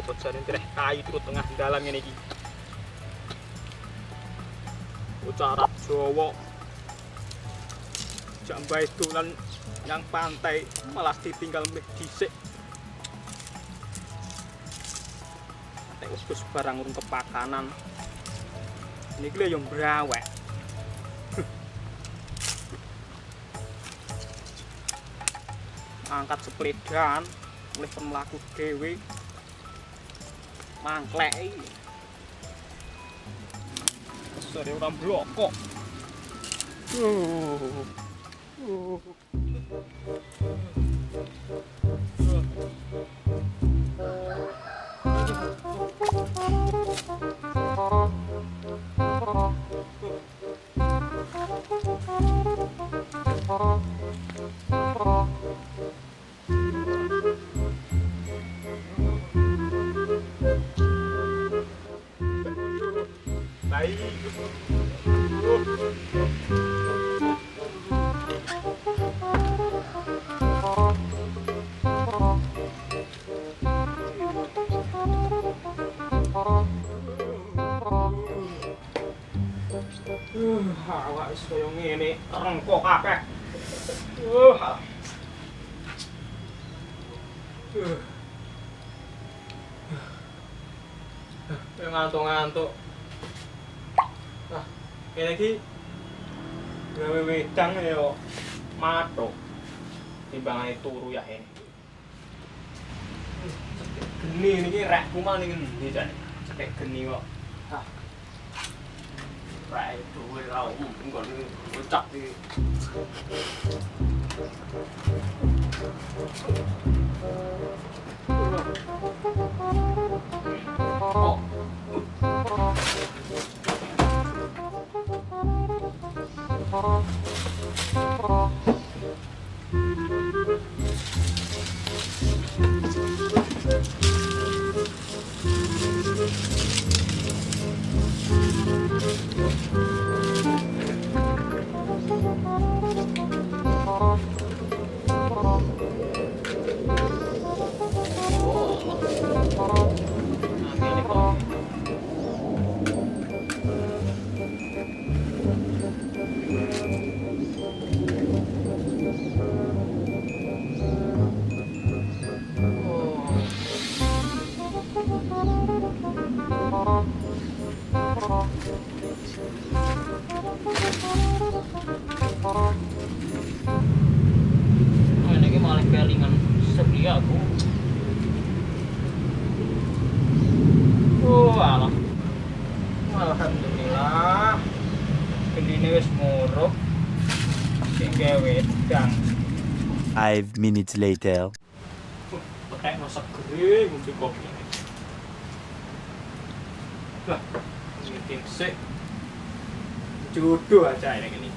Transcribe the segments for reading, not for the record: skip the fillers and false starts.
apa jane treh kayu turut tengah dalan ngene iki. Bocah Arab Jawa. Jambai dolan yang pantai malah ditinggal mbeh dhisik. Nek wis barang urung kepakanan. Niki lho yo mbrawek. Angkat sepedaan, mulai mlaku dhewe. Mangkleki. Sore ora blokok. Awak wis kaya ngene, rengkok kabeh. Ngantuk-ngantuk. Nah, kene iki gawe wedang ya matuk. Timbangane turu ya ini. Geni niki rek kumal niki ndi jane? Cekek geni kok. Rek duwe ra nggon ucap iki. Ini malah kelingan sedia aku. Alah. Alhamdulillah. Gendine wis murup. Sing gawe wedang. 5 minutes later. Petek no segere ngombe kopi. Lah, ngiting sik. Jodoh aja ini.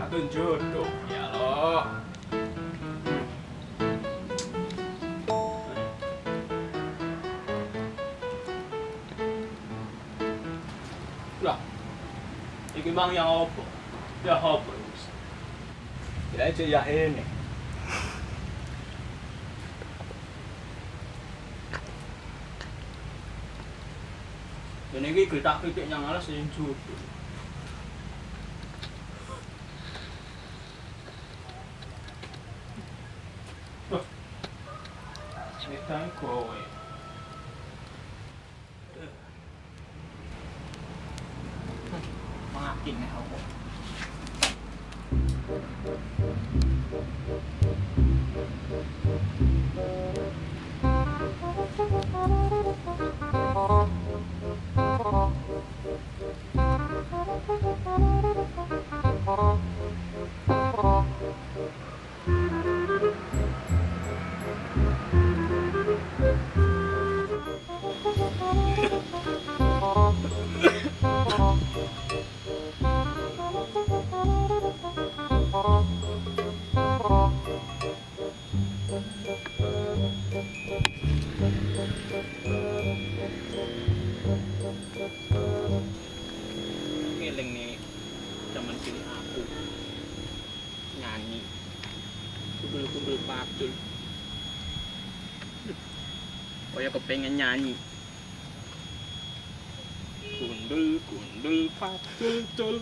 Aduh jodoh ya Allah. Lah, iki bang yang apa? Ya apa? Ya aja ya ini. Dan ini kritik yang alas yang jodoh. Wedang kowe. Makin nek apa. Ngeling nih zaman cilik aku nyanyi kundul-kundul padul. Kaya kepengen nyanyi. Kundul-kundul padul dul.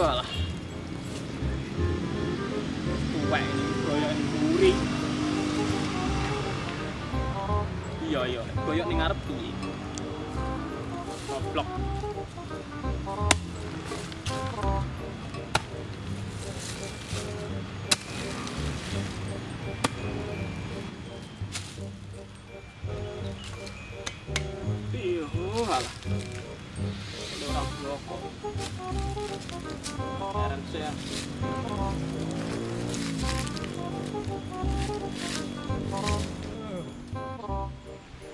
Walah. Tuwek ini koyok mburi. Iya, koyok ning ngarep kuwi. Goblok. Iya, alah. Ora blok. Heran saya.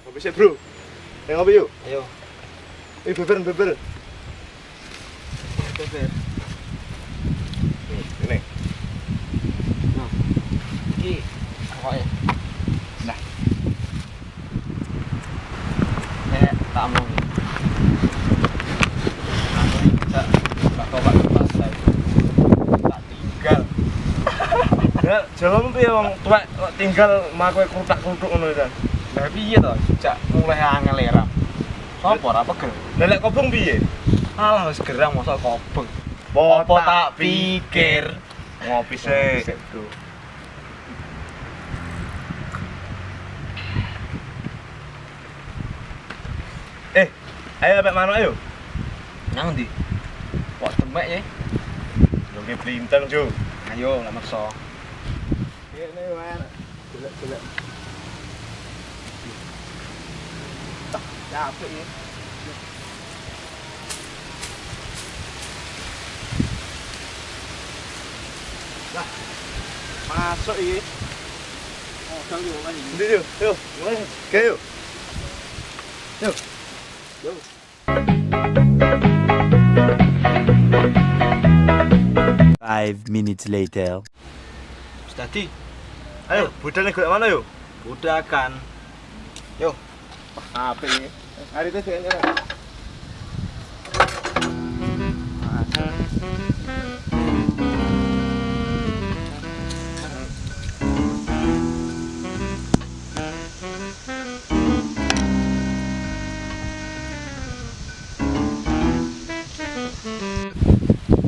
Ngopi sih bro, ngopi yuk. Ayo, Beber. beber. Ini. Nah, iki awake. Nah. Tak omong. Aku iki bisa bakal pasai. Tak tinggal. Ya, jalan piye wong tuwek kok tinggal makoe krutak-krutuk ngono kan. Lah piye to? Cak mulai angel era. Sopo ora pegel? Lah lek kobong piye? Alah wis gerang mosok kobeng. Apa tak pikir ngopi sih. Bro. Ayo mek manuk ayo. Nang ndi? Kok demek ya? Yo ki blintang, Jo. Ayo lah maksa. Kene wae. Golek. Tak capek ya. Lah. Masuk iki. Oh, kang yo kan iki. Ndi yo? Yo. Oke yo. Yo. 5 minutes later. Dadi, Ayo, budane golek mana yo? budakan. Yo, Apik iki. Hari itu sing ngene.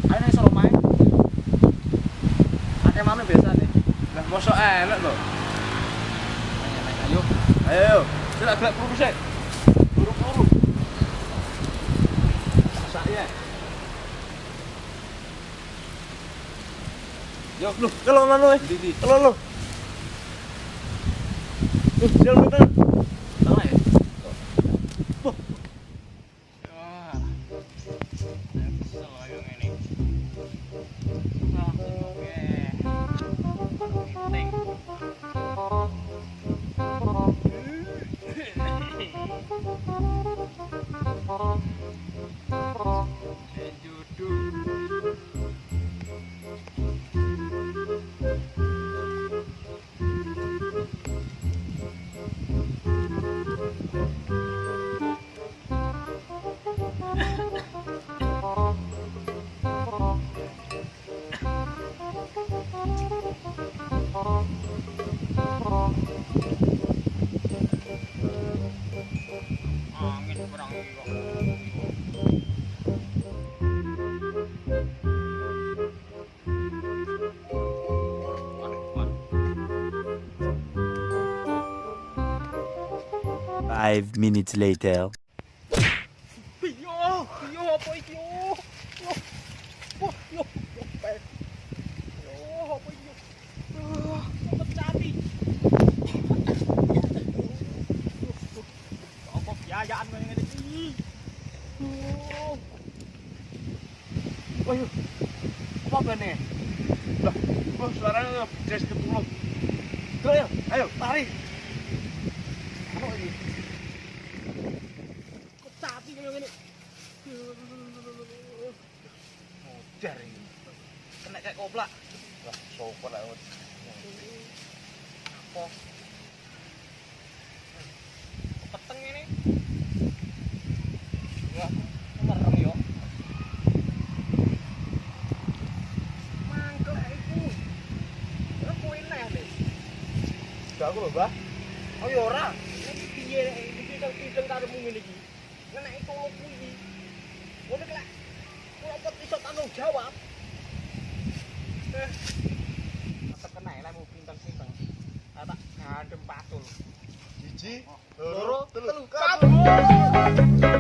ayo nek soro main. Ate mame biasa nih. Lah mosok enak to. Ayo. Ayo, gelek puru sik. Puru. Saya. Yo, lu, kalau mana weh? Ndi. Kalau lu. Jalan bener. Tengah ya. 5 minutes later. Yo, apa iki yo? Yo. Wah, yo. Yo, apa iki yo? Apa capi? Apa biayaan ngene iki? Ayo. Apa bene? Lah, kok suaranya des ketulung. Ayo, ayo, lari. Apa ini? Kok capi kaya ngene? Mojar ini. Kena kayak koplak. Wah, sopor lah. Apa? Peteng ini. Ya, merem yo. Mangklek iku. Ora kowe neh, Dik. Gak aku lho, Mbah. Oh ya ora. Iki piye iki kang karepmu ngene iki. Ngeneki tolong kuwi. Ngono ki lek kula kok iso tanggung jawab. Tetep kena lek mau pinteng-pinteng. Tak gandem patul. Siji, loro, telu. Kabur.